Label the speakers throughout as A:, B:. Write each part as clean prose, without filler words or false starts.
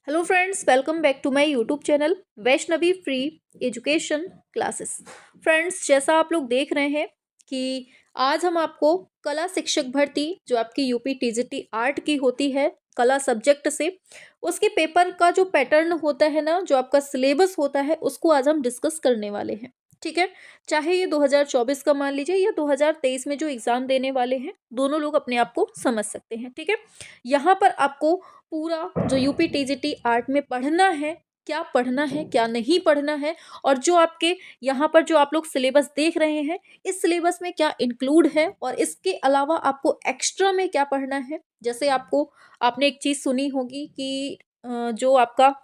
A: Hello friends, welcome back to my YouTube channel Vaishnavi free education classes. Friends, जैसा आप लोग देख रहे हैं कि आज हम आपको कला शिक्षक भर्ती जो आपकी यूपी टीजीटी आर्ट की होती है कला सब्जेक्ट से, उसके पेपर का जो पैटर्न होता है ना, जो आपका सिलेबस होता है, उसको आज हम डिस्कस करने वाले हैं। ठीक है। चाहे ये 2024 का मान लीजिए या 2023 में जो एग्जाम देने वाले हैं, दोनों लोग अपने आप को समझ सकते हैं। ठीक है। यहाँ पर आपको पूरा जो यूपी टीजीटी आर्ट में पढ़ना है, क्या पढ़ना है क्या नहीं पढ़ना है, और जो आपके यहाँ पर जो आप लोग सिलेबस देख रहे हैं, इस सिलेबस में क्या इंक्लूड है और इसके अलावा आपको एक्स्ट्रा में क्या पढ़ना है। जैसे आपने एक चीज़ सुनी होगी कि जो आपका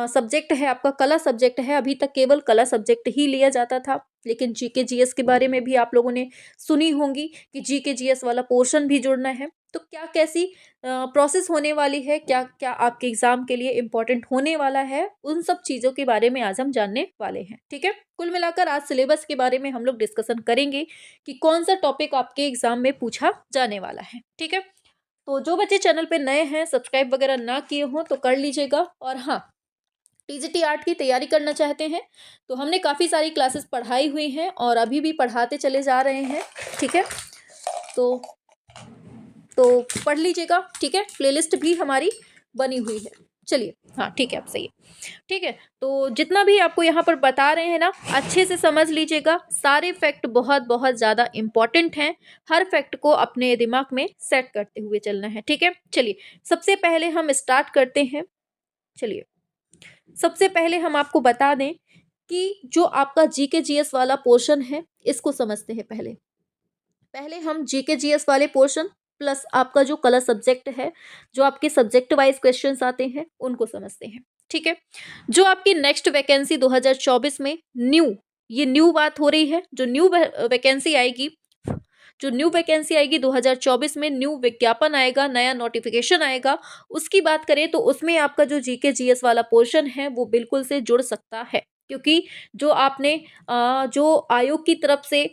A: सब्जेक्ट है, आपका कला सब्जेक्ट है, अभी तक केवल कला सब्जेक्ट ही लिया जाता था, लेकिन जीके जीएस के बारे में भी आप लोगों ने सुनी होंगी कि जीके जीएस वाला पोर्शन भी जुड़ना है। तो क्या कैसी प्रोसेस होने वाली है, क्या क्या आपके एग्जाम के लिए इम्पोर्टेंट होने वाला है, उन सब चीज़ों के बारे में आज हम जानने वाले हैं। ठीक है। कुल मिलाकर आज सिलेबस के बारे में हम लोग डिस्कशन करेंगे कि कौन सा टॉपिक आपके एग्जाम में पूछा जाने वाला है। ठीक है। तो जो बच्चे चैनल पे नए हैं, सब्सक्राइब वगैरह ना किए हों तो कर लीजिएगा। और हाँ, टीजीटी आर्ट की तैयारी करना चाहते हैं तो हमने काफ़ी सारी क्लासेस पढ़ाई हुई हैं और अभी भी पढ़ाते चले जा रहे हैं। ठीक है। तो पढ़ लीजिएगा। ठीक है। प्लेलिस्ट भी हमारी बनी हुई है। चलिए, हाँ ठीक है, अब सही है। ठीक है। तो जितना भी आपको यहाँ पर बता रहे हैं ना, अच्छे से समझ लीजिएगा। सारे फैक्ट बहुत बहुत ज़्यादा इम्पॉर्टेंट हैं। हर फैक्ट को अपने दिमाग में सेट करते हुए चलना है। ठीक है। चलिए, सबसे पहले हम स्टार्ट करते हैं। चलिए, सबसे पहले हम आपको बता दें कि जो आपका जीके जीएस वाला पोर्शन है, इसको समझते हैं। पहले पहले हम जीके जीएस वाले पोर्शन प्लस आपका जो कलर सब्जेक्ट है, जो आपके सब्जेक्ट वाइज क्वेश्चंस आते हैं, उनको समझते हैं। ठीक है। जो आपकी नेक्स्ट वैकेंसी 2024 में ये न्यू बात हो रही है। जो न्यू वैकेंसी आएगी 2024 में, न्यू विज्ञापन आएगा, नया नोटिफिकेशन आएगा, उसकी बात करें तो उसमें आपका जो जीके जीएस वाला पोर्शन है वो बिल्कुल से जुड़ सकता है। क्योंकि जो आपने जो आयोग की तरफ से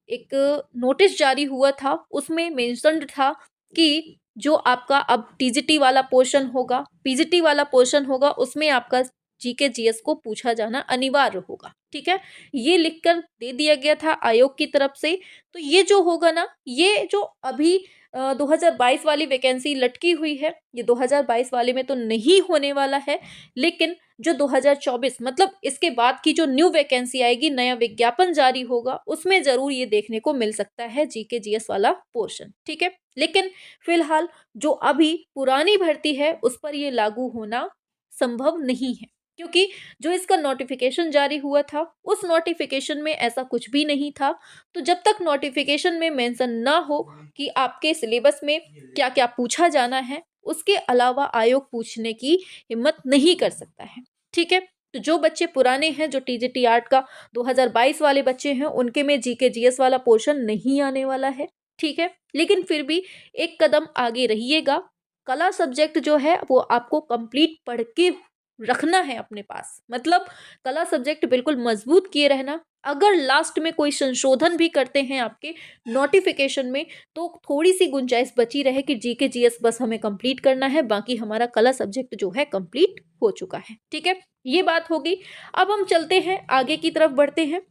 A: एक नोटिस जारी हुआ था, उसमें मेंशन्ड था कि जो आपका अब टीजीटी वाला पोर्शन होगा, पीजीटी वाला पोर्शन होगा, उसमें आपका जीके जीएस को पूछा जाना अनिवार्य होगा। ठीक है। ये लिखकर दे दिया गया था आयोग की तरफ से। तो ये जो होगा ना, ये जो अभी 2022 वाली वैकेंसी लटकी हुई है, ये 2022 वाले में तो नहीं होने वाला है, लेकिन जो 2024 मतलब इसके बाद की जो न्यू वैकेंसी आएगी, नया विज्ञापन जारी होगा, उसमें जरूर ये देखने को मिल सकता है जीके जीएस वाला पोर्शन। ठीक है। लेकिन फिलहाल जो अभी पुरानी भर्ती है, उस पर ये लागू होना संभव नहीं है, क्योंकि जो इसका नोटिफिकेशन जारी हुआ था, उस नोटिफिकेशन में ऐसा कुछ भी नहीं था। तो जब तक नोटिफिकेशन में मेंशन ना हो कि आपके सिलेबस में क्या क्या पूछा जाना है, उसके अलावा आयोग पूछने की हिम्मत नहीं कर सकता है। ठीक है। तो जो बच्चे पुराने हैं, जो टीजीटी आर्ट का 2022 वाले बच्चे हैं, उनके में जीके जीएस वाला पोर्शन नहीं आने वाला है। ठीक है। लेकिन फिर भी एक कदम आगे रहिएगा। कला सब्जेक्ट जो है वो आपको कंप्लीट पढ़ के रखना है अपने पास। मतलब कला सब्जेक्ट बिल्कुल मजबूत किए रहना। अगर लास्ट में कोई संशोधन भी करते हैं आपके नोटिफिकेशन में, तो थोड़ी सी गुंजाइश बची रहे कि जीके जीएस बस हमें कंप्लीट करना है, बाकी हमारा कला सब्जेक्ट जो है कंप्लीट हो चुका है। ठीक है। ये बात होगी। अब हम चलते हैं आगे की तरफ, बढ़ते हैं।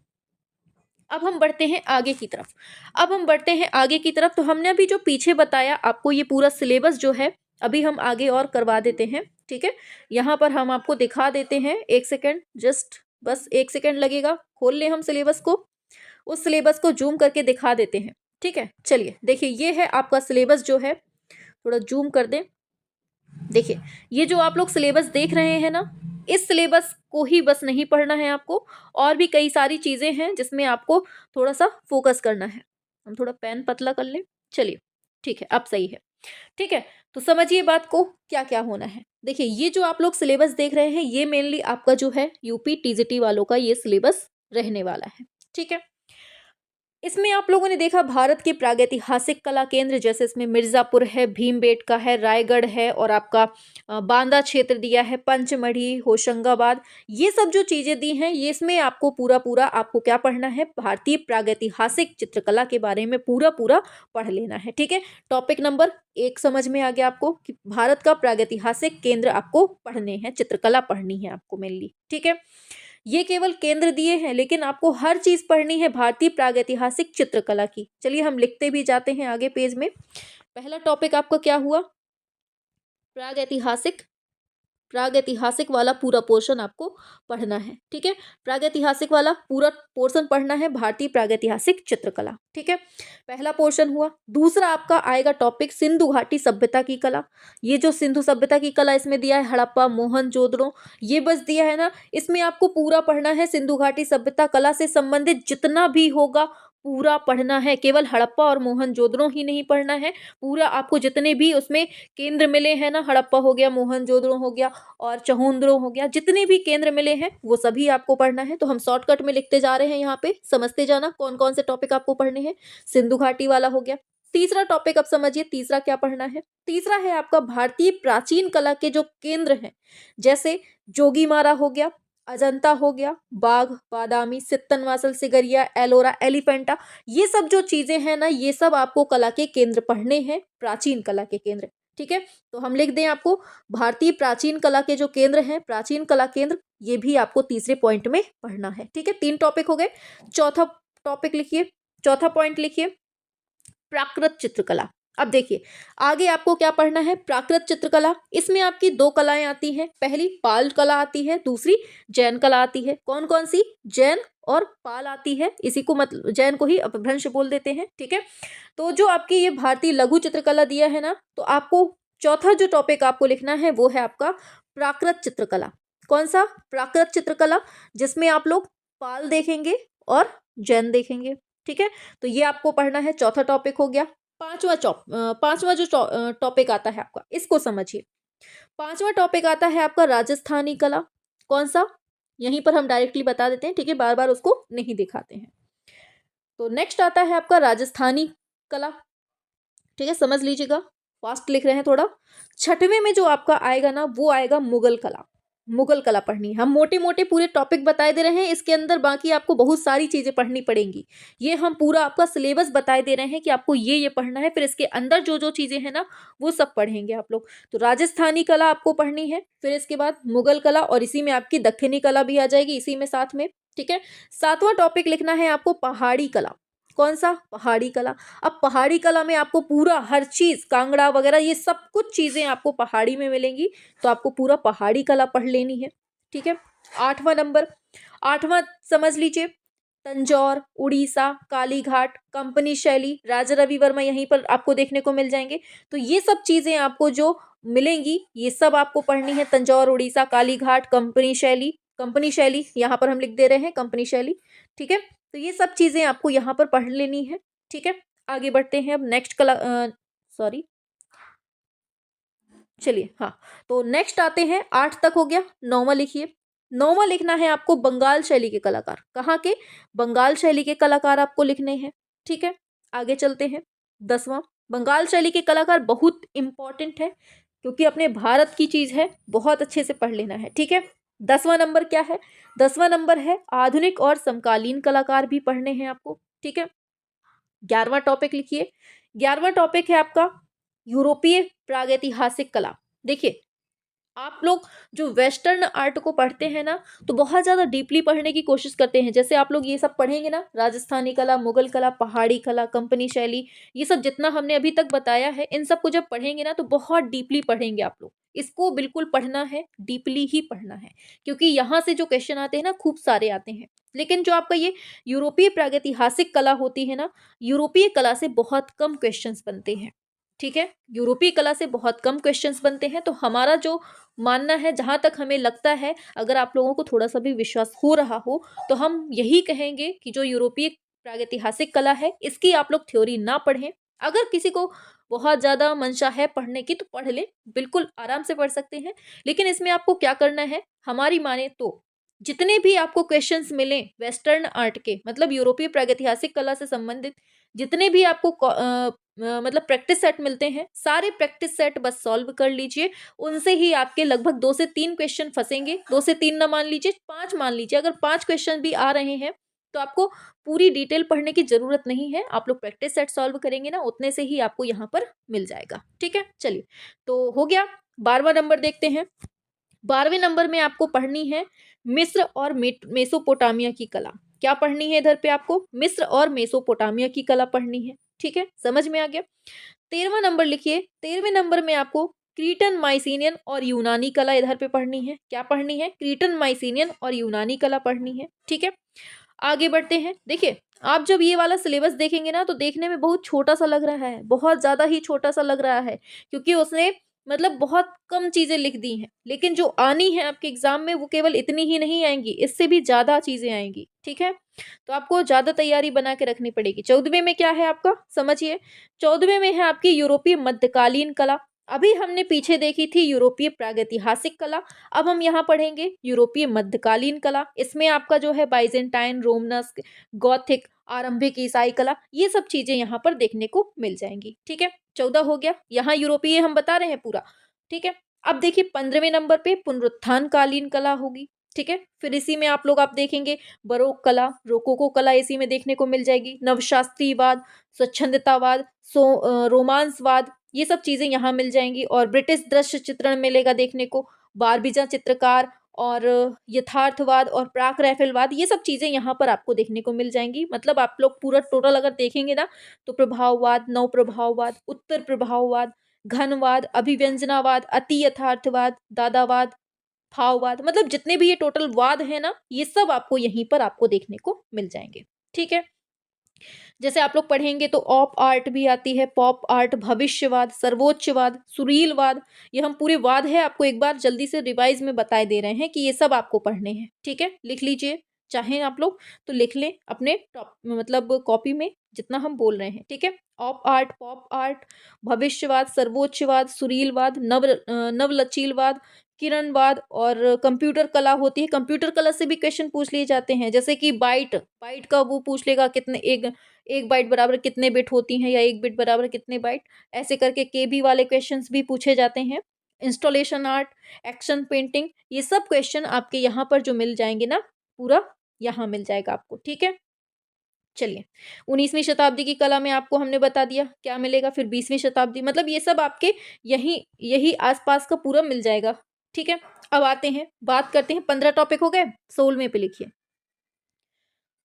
A: अब हम बढ़ते हैं आगे की तरफ। तो हमने अभी जो पीछे बताया आपको, ये पूरा सिलेबस जो है, अभी हम आगे और करवा देते हैं। ठीक है। यहाँ पर हम आपको दिखा देते हैं। एक सेकेंड, जस्ट बस एक सेकेंड लगेगा। खोल ले हम सिलेबस को, उस सिलेबस को जूम करके दिखा देते हैं। ठीक है। चलिए, देखिए ये है आपका सिलेबस जो है, थोड़ा जूम कर दें। देखिए, ये जो आप लोग सिलेबस देख रहे हैं ना, इस सिलेबस को ही बस नहीं पढ़ना है आपको, और भी कई सारी चीज़ें हैं जिसमें आपको थोड़ा सा फोकस करना है। हम थोड़ा पेन पतला कर लें। चलिए, ठीक है, अब सही है। ठीक है। तो समझिए बात को, क्या क्या होना है। देखिए, ये जो आप लोग सिलेबस देख रहे हैं, ये मेनली आपका जो है यूपी टीजीटी वालों का ये सिलेबस रहने वाला है। ठीक है। इसमें आप लोगों ने देखा भारत के प्रागैतिहासिक कला केंद्र, जैसे इसमें मिर्जापुर है, भीमबेटका है, रायगढ़ है, और आपका बांदा क्षेत्र दिया है, पंचमढ़ी, होशंगाबाद, ये सब जो चीजें दी हैं, ये इसमें आपको पूरा पूरा आपको क्या पढ़ना है, भारतीय प्रागैतिहासिक चित्रकला के बारे में पूरा पूरा पढ़ लेना है। ठीक है, टॉपिक नंबर 1 समझ में आ गया आपको कि भारत का प्रागैतिहासिक केंद्र आपको पढ़ने हैं, चित्रकला पढ़नी है आपको मेनली। ठीक है, ये केवल केंद्र दिए हैं, लेकिन आपको हर चीज पढ़नी है भारतीय प्रागैतिहासिक चित्रकला की। चलिए हम लिखते भी जाते हैं आगे पेज में। पहला टॉपिक आपका क्या हुआ, प्रागैतिहासिक, प्रागैतिहासिक वाला पूरा पोर्शन आपको पढ़ना है। ठीक है, प्रागैतिहासिक वाला पूरा पोर्शन पढ़ना है, भारतीय प्रागैतिहासिक चित्रकला। ठीक है, पहला पोर्शन हुआ। दूसरा आपका आएगा टॉपिक सिंधु घाटी सभ्यता की कला। ये जो सिंधु सभ्यता की कला इसमें दिया है, हड़प्पा, मोहनजोदड़ो, ये बस दिया है ना, इसमें आपको पूरा पढ़ना है। सिंधु घाटी सभ्यता कला से संबंधित जितना भी होगा पूरा पढ़ना है, केवल हड़प्पा और मोहनजोदड़ो ही नहीं पढ़ना है, पूरा आपको जितने भी उसमें केंद्र मिले हैं ना, हड़प्पा हो गया, मोहनजोदड़ो हो गया और चहुंद्रो हो गया, जितने भी केंद्र मिले हैं वो सभी आपको पढ़ना है। तो हम शॉर्टकट में लिखते जा रहे हैं, यहाँ पे समझते जाना कौन कौन से टॉपिक आपको पढ़ने हैं। सिंधु घाटी वाला हो गया। तीसरा टॉपिक अब समझिए, तीसरा क्या पढ़ना है। तीसरा है आपका भारतीय प्राचीन कला के जो केंद्र हैं, जैसे जोगीमारा हो गया, अजंता हो गया, बाघ, बादामी, सित्तनवासल, सिगरिया, एलोरा, एलिफेंटा, ये सब जो चीजें हैं ना, ये सब आपको कला के केंद्र पढ़ने हैं, प्राचीन कला के केंद्र। ठीक है, तो हम लिख दें आपको भारतीय प्राचीन कला के जो केंद्र हैं, प्राचीन कला केंद्र, ये भी आपको तीसरे पॉइंट में पढ़ना है। ठीक है, 3 टॉपिक हो गए। चौथा टॉपिक लिखिए, चौथा पॉइंट लिखिए, प्राकृत चित्रकला। अब देखिए आगे आपको क्या पढ़ना है, प्राकृत चित्रकला। इसमें आपकी 2 कलाएं आती हैं, पहली पाल कला आती है, दूसरी जैन कला आती है। कौन कौन सी, जैन और पाल आती है, इसी को मतलब जैन को ही अपभ्रंश बोल देते हैं। ठीक है, तो जो आपकी ये भारतीय लघु चित्रकला दिया है ना, तो आपको चौथा जो टॉपिक आपको लिखना है वो है आपका प्राकृत चित्रकला। कौन सा, प्राकृत चित्रकला, जिसमें आप लोग पाल देखेंगे और जैन देखेंगे। ठीक है, तो ये आपको पढ़ना है, चौथा टॉपिक हो गया। पांचवा जो टॉपिक आता है आपका, इसको समझिए। पांचवा टॉपिक आता है आपका राजस्थानी कला। कौन सा, यहीं पर हम डायरेक्टली बता देते हैं, ठीक है, बार बार उसको नहीं दिखाते हैं। तो नेक्स्ट आता है आपका राजस्थानी कला। ठीक है, समझ लीजिएगा, फास्ट लिख रहे हैं थोड़ा। छठवें में जो आपका आएगा ना, वो आएगा मुगल कला। मुगल कला पढ़नी है। हम मोटे मोटे पूरे टॉपिक बताए दे रहे हैं, इसके अंदर बाकी आपको बहुत सारी चीजें पढ़नी पड़ेंगी। ये हम पूरा आपका सिलेबस बताए दे रहे हैं कि आपको ये पढ़ना है, फिर इसके अंदर जो जो चीजें हैं ना, वो सब पढ़ेंगे आप लोग। तो राजस्थानी कला आपको पढ़नी है, फिर इसके बाद मुगल कला, और इसी में आपकी दक्षिणी कला भी आ जाएगी इसी में साथ में। ठीक है, सातवां टॉपिक लिखना है आपको पहाड़ी कला। कौन सा, पहाड़ी कला। अब पहाड़ी कला में आपको पूरा हर चीज, कांगड़ा वगैरह, ये सब कुछ चीजें आपको पहाड़ी में मिलेंगी, तो आपको पूरा पहाड़ी कला पढ़ लेनी है। ठीक है, 8वां नंबर, 8वां समझ लीजिए, तंजौर, उड़ीसा, कालीघाट, कंपनी शैली, राजा रवि वर्मा, यहीं पर आपको देखने को मिल जाएंगे। तो ये सब चीजें आपको जो मिलेंगी, ये सब आपको पढ़नी है। तंजौर, उड़ीसा, कालीघाट, कंपनी शैली, कंपनी शैली यहाँ पर हम लिख दे रहे हैं, कंपनी शैली। ठीक है, तो ये सब चीजें आपको यहाँ पर पढ़ लेनी है। ठीक है, आगे बढ़ते हैं अब नेक्स्ट कला, सॉरी, चलिए, हाँ, तो नेक्स्ट आते हैं, 8 तक हो गया। 9वां लिखिए। 9वां लिखना है आपको बंगाल शैली के कलाकार। कहाँ के, बंगाल शैली के कलाकार आपको लिखने हैं। ठीक है, आगे चलते हैं। 10वां, बंगाल शैली के कलाकार बहुत इंपॉर्टेंट है, क्योंकि अपने भारत की चीज है, बहुत अच्छे से पढ़ लेना है। ठीक है, 10वां नंबर क्या है, 10वां नंबर है आधुनिक और समकालीन कलाकार भी पढ़ने हैं आपको। ठीक है, 11वां टॉपिक लिखिए। 11वां टॉपिक है आपका यूरोपीय प्रागैतिहासिक कला। देखिए आप लोग जो वेस्टर्न आर्ट को पढ़ते हैं ना, तो बहुत ज़्यादा डीपली पढ़ने की कोशिश करते हैं। जैसे आप लोग ये सब पढ़ेंगे ना, राजस्थानी कला, मुगल कला, पहाड़ी कला, कंपनी शैली, ये सब जितना हमने अभी तक बताया है, इन सब को जब पढ़ेंगे ना, तो बहुत डीपली पढ़ेंगे आप लोग। इसको बिल्कुल पढ़ना है, डीपली ही पढ़ना है, क्योंकि यहाँ से जो क्वेश्चन आते हैं ना, खूब सारे आते हैं। लेकिन जो आपका ये यूरोपीय प्रागैतिहासिक कला होती है ना, यूरोपीय कला से बहुत कम क्वेश्चंस बनते हैं। ठीक है, यूरोपीय कला से बहुत कम क्वेश्चंस बनते हैं। तो हमारा जो मानना है, जहाँ तक हमें लगता है, अगर आप लोगों को थोड़ा सा भी विश्वास हो रहा हो, तो हम यही कहेंगे कि जो यूरोपीय प्रागैतिहासिक कला है, इसकी आप लोग थ्योरी ना पढ़ें। अगर किसी को बहुत ज़्यादा मंशा है पढ़ने की, तो पढ़ ले, बिल्कुल आराम से पढ़ सकते हैं। लेकिन इसमें आपको क्या करना है, हमारी माने तो जितने भी आपको क्वेश्चंस मिले वेस्टर्न आर्ट के, मतलब यूरोपीय प्रागैतिहासिक कला से संबंधित जितने भी आपको मतलब प्रैक्टिस सेट मिलते हैं, सारे प्रैक्टिस सेट बस सॉल्व कर लीजिए। उनसे ही आपके लगभग 2 से 3 क्वेश्चन फंसेंगे। 2 से 3 ना मान लीजिए, 5 मान लीजिए। अगर 5 क्वेश्चन भी आ रहे हैं तो आपको पूरी डिटेल पढ़ने की जरूरत नहीं है। आप लोग प्रैक्टिस सेट सॉल्व करेंगे ना, उतने से ही आपको यहाँ पर मिल जाएगा। ठीक है, चलिए, तो हो गया। 12वां नंबर देखते हैं। 12वें नंबर में आपको पढ़नी है मिस्र और मेसोपोटामिया की कला। क्या पढ़नी है इधर पे आपको? मिस्र और मेसोपोटामिया की कला पढ़नी है। ठीक है, समझ में आ गया। 13वां नंबर लिखिए। 13वें नंबर में आपको क्रीटन, माइसीनियन और यूनानी कला इधर पे पढ़नी है। क्या पढ़नी है? क्रीटन, माइसीनियन और यूनानी कला पढ़नी है। ठीक है, आगे बढ़ते हैं। देखिए, आप जब ये वाला सिलेबस देखेंगे ना, तो देखने में बहुत छोटा सा लग रहा है, बहुत ज्यादा ही छोटा सा लग रहा है, क्योंकि उसने मतलब बहुत कम चीजें लिख दी हैं। लेकिन जो आनी है आपके एग्जाम में वो केवल इतनी ही नहीं आएंगी, इससे भी ज्यादा चीजें आएंगी। ठीक है, तो आपको ज्यादा तैयारी बना के रखनी पड़ेगी। 14वें में क्या है आपका? समझिए, 14वें में है आपकी यूरोपीय मध्यकालीन कला। अभी हमने पीछे देखी थी यूरोपीय प्रागैतिहासिक कला, अब हम यहाँ पढ़ेंगे यूरोपीय मध्यकालीन कला। इसमें आपका जो है बाइजेंटाइन, रोमनस्क, गॉथिक, आरंभिक ईसाई कला, ये सब चीजें यहाँ पर देखने को मिल जाएंगी। ठीक है, 14 हो गया। यहाँ यूरोपीय हम बता रहे हैं पूरा। ठीक है, अब देखिए 15वें नंबर पे पुनरुत्थान कालीन कला होगी। ठीक है, फिर इसी में आप देखेंगे बरोक कला, रोकोको कला इसी में देखने को मिल जाएगी। नवशास्त्रीवाद, स्वच्छंदतावाद, रोमांसवाद, ये सब चीजें यहाँ मिल जाएंगी। और ब्रिटिश दृश्य चित्रण मिलेगा देखने को, बारबीजा चित्रकार और यथार्थवाद और प्राक रैफेलवाद, ये सब चीजें यहाँ पर आपको देखने को मिल जाएंगी। मतलब आप लोग पूरा टोटल अगर देखेंगे ना, तो प्रभाववाद, नव प्रभाववाद, उत्तर प्रभाववाद, घनवाद, अभिव्यंजनावाद, अति यथार्थवाद, दादावाद, भाववाद, मतलब जितने भी ये टोटल वाद है ना, ये सब आपको यहीं पर आपको देखने को मिल जाएंगे। ठीक है, जैसे आप लोग पढ़ेंगे तो ऑप आर्ट भी आती है, पॉप आर्ट, भविष्यवाद, सर्वोच्चवाद, सुरीलवाद, ये हम पूरे वाद है आपको एक बार जल्दी से रिवाइज में बताए दे रहे हैं कि ये सब आपको पढ़ने हैं। ठीक है, लिख लीजिए, चाहे आप लोग तो लिख लें अपने टॉप मतलब कॉपी में जितना हम बोल रहे हैं। ठीक है, ऑप आर्ट, पॉप आर्ट, भविष्यवाद, सर्वोच्चवाद, सुरीलवाद, नवलचीलवाद, किरणवाद और कंप्यूटर कला होती है। कंप्यूटर कला से भी क्वेश्चन पूछ लिए जाते हैं, जैसे कि बाइट, बाइट का वो पूछ लेगा कितने, एक बाइट बराबर कितने बिट होती हैं, या एक बिट बराबर कितने बाइट, ऐसे करके केबी वाले क्वेश्चंस भी पूछे जाते हैं। इंस्टॉलेशन आर्ट, एक्शन पेंटिंग, ये सब क्वेश्चन आपके यहाँ पर जो मिल जाएंगे ना, पूरा यहाँ मिल जाएगा आपको। ठीक है, चलिए, 19वीं शताब्दी की कला में आपको हमने बता दिया क्या मिलेगा। फिर 20वीं शताब्दी, मतलब ये सब आपके यही यही आसपास का पूरा मिल जाएगा। ठीक है, अब आते हैं, बात करते हैं, 15 टॉपिक हो गए। 16वें पे लिखिए।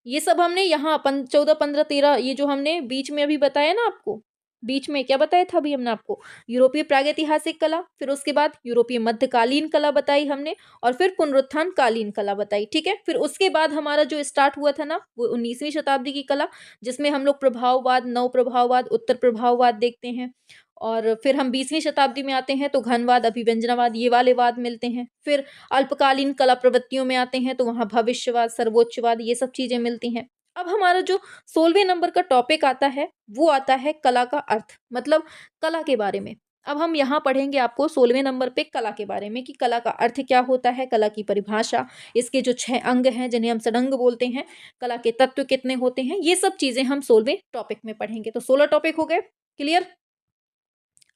A: ये सब हमने यहाँ 14, 15, 13, ये जो हमने बीच में अभी बताया ना आपको, बीच में क्या बताया था अभी हमने आपको? यूरोपीय प्रागैतिहासिक कला, फिर उसके बाद यूरोपीय मध्यकालीन कला बताई हमने, और फिर पुनरुत्थान कालीन कला बताई। ठीक है, फिर उसके बाद हमारा जो स्टार्ट हुआ था ना, वो 19वीं शताब्दी की कला, जिसमें हम लोग प्रभाववाद, नव प्रभाववाद, उत्तर प्रभाववाद देखते हैं। और फिर हम 20वीं शताब्दी में आते हैं तो घनवाद, अभिव्यंजनावाद, ये वाले वाद मिलते हैं। फिर अल्पकालीन कला प्रवृत्तियों में आते हैं तो वहां भविष्यवाद, सर्वोच्चवाद, ये सब चीजें मिलती हैं। अब हमारा जो 16वें नंबर का टॉपिक आता है वो आता है कला का अर्थ, मतलब कला के बारे में। अब हम यहाँ पढ़ेंगे आपको 16वें नंबर पे कला के बारे में कि कला का अर्थ क्या होता है, कला की परिभाषा, इसके जो 6 अंग हैं जिन्हें हम षडंग बोलते हैं, कला के तत्व कितने होते हैं, ये सब चीजें हम 16वें टॉपिक में पढ़ेंगे। तो 16 टॉपिक हो गए क्लियर।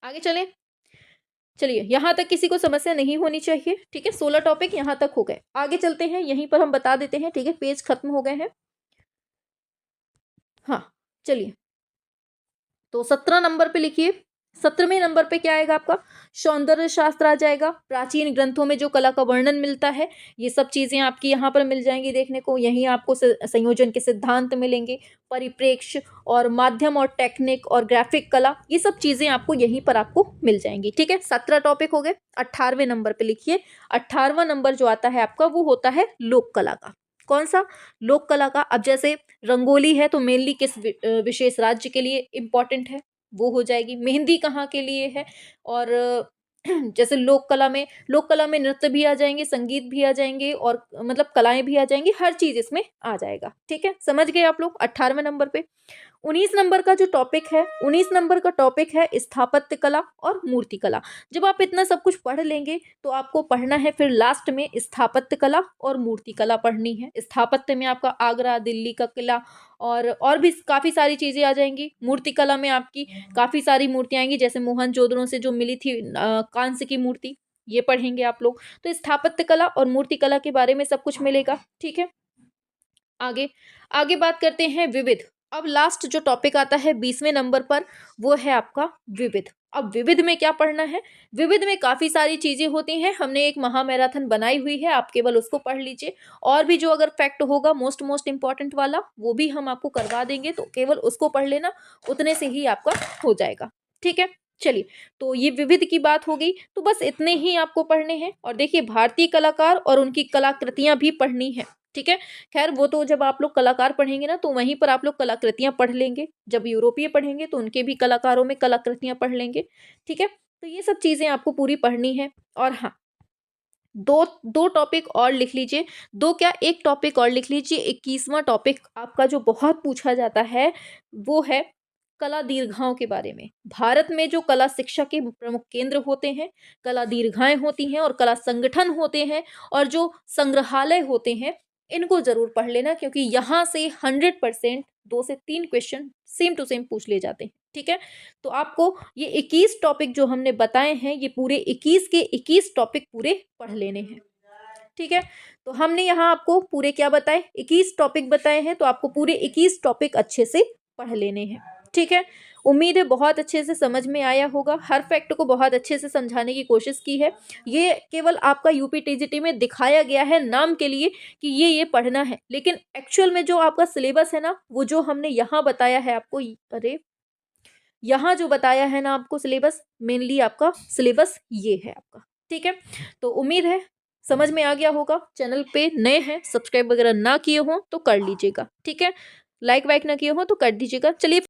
A: आगे चलें। चलिए, यहां तक किसी को समस्या नहीं होनी चाहिए। ठीक है, 16 टॉपिक यहां तक हो गए। आगे चलते हैं, यहीं पर हम बता देते हैं। ठीक है, पेज खत्म हो गए हैं। हाँ, चलिए, तो 17 नंबर पे लिखिए। 17वें नंबर पे क्या आएगा आपका? सौंदर्य शास्त्र आ जाएगा। प्राचीन ग्रंथों में जो कला का वर्णन मिलता है, ये सब चीजें आपकी यहाँ पर मिल जाएंगी देखने को। यहीं आपको संयोजन के सिद्धांत मिलेंगे, परिप्रेक्ष्य और माध्यम और टेक्निक और ग्राफिक कला, ये सब चीजें आपको यहीं पर आपको मिल जाएंगी। ठीक है, 17 टॉपिक हो गए। 18वें नंबर पे लिखिए। 18वां नंबर जो आता है आपका वो होता है लोक कला का। कौन सा? लोक कला का। अब जैसे रंगोली है तो मेनली किस विशेष राज्य के लिए इम्पोर्टेंट है, वो हो जाएगी। मेहंदी कहाँ के लिए है, और जैसे लोक कला में नृत्य भी आ जाएंगे, संगीत भी आ जाएंगे, और मतलब कलाएं भी आ जाएंगी, हर चीज इसमें आ जाएगा। ठीक है, समझ गए आप लोग 18वें नंबर पे। 19 नंबर का जो टॉपिक है, 19 नंबर का टॉपिक है स्थापत्य कला और मूर्ति कला। जब आप इतना सब कुछ पढ़ लेंगे तो आपको पढ़ना है फिर लास्ट में स्थापत्य कला और मूर्ति कला पढ़नी है। स्थापत्य में आपका आगरा, दिल्ली का किला और भी काफ़ी सारी चीज़ें आ जाएंगी। मूर्ति कला में आपकी काफ़ी सारी मूर्तियाँ आएंगी, जैसे मोहनजोदड़ो से जो मिली थी कांस्य की मूर्ति, ये पढ़ेंगे आप लोग। तो स्थापत्य कला और मूर्ति कला के बारे में सब कुछ मिलेगा, ठीक है। आगे आगे बात करते हैं विविध। अब लास्ट जो टॉपिक आता है 20वें नंबर पर, वो है आपका विविध। अब विविध में क्या पढ़ना है? विविध में काफी सारी चीजें होती हैं, हमने एक महामैराथन बनाई हुई है, आप केवल उसको पढ़ लीजिए। और भी जो अगर फैक्ट होगा मोस्ट इंपॉर्टेंट वाला, वो भी हम आपको करवा देंगे, तो केवल उसको पढ़ लेना, उतने से ही आपका हो जाएगा, ठीक है। चलिए, तो ये विविध की बात हो गई, तो बस इतने ही आपको पढ़ने हैं। और देखिए, भारतीय कलाकार और उनकी कलाकृतियां भी पढ़नी है, ठीक है। खैर, वो तो जब आप लोग कलाकार पढ़ेंगे ना, तो वहीं पर आप लोग कलाकृतियां पढ़ लेंगे। जब यूरोपीय पढ़ेंगे तो उनके भी कलाकारों में कलाकृतियां पढ़ लेंगे, ठीक है। तो ये सब चीजें आपको पूरी पढ़नी है। और हाँ, दो दो टॉपिक और लिख लीजिए, दो क्या, एक टॉपिक और लिख लीजिए। 21वां टॉपिक आपका जो बहुत पूछा जाता है, वो है कला दीर्घाओं के बारे में। भारत में जो कला शिक्षा के प्रमुख केंद्र होते हैं, कला दीर्घाएं होती हैं और कला संगठन होते हैं और जो संग्रहालय होते हैं, इनको जरूर पढ़ लेना, क्योंकि यहाँ से 100% 2 से 3 क्वेश्चन सेम टू सेम पूछ लिए जाते हैं, ठीक है। तो आपको ये 21 टॉपिक जो हमने बताए हैं, ये पूरे 21 के 21 टॉपिक पूरे पढ़ लेने हैं, ठीक है। तो हमने यहाँ आपको पूरे क्या बताए, 21 टॉपिक बताए हैं, तो आपको पूरे 21 टॉपिक अच्छे से पढ़ लेने हैं, ठीक है। उम्मीद है बहुत अच्छे से समझ में आया होगा, हर फैक्ट को बहुत अच्छे से समझाने की कोशिश की है। ये केवल आपका यूपी टीजीटी में दिखाया गया है नाम के लिए कि ये पढ़ना है, लेकिन एक्चुअल में जो आपका सिलेबस है ना, वो जो हमने यहाँ बताया है आपको, अरे यहाँ जो बताया है ना आपको सिलेबस, मेनली आपका सिलेबस ये है आपका, ठीक है। तो उम्मीद है समझ में आ गया होगा। चैनल पे नए हैं, सब्सक्राइब वगैरह ना किए हो तो कर लीजिएगा, ठीक है। लाइक वाइक ना किए हो तो कर दीजिएगा। चलिए।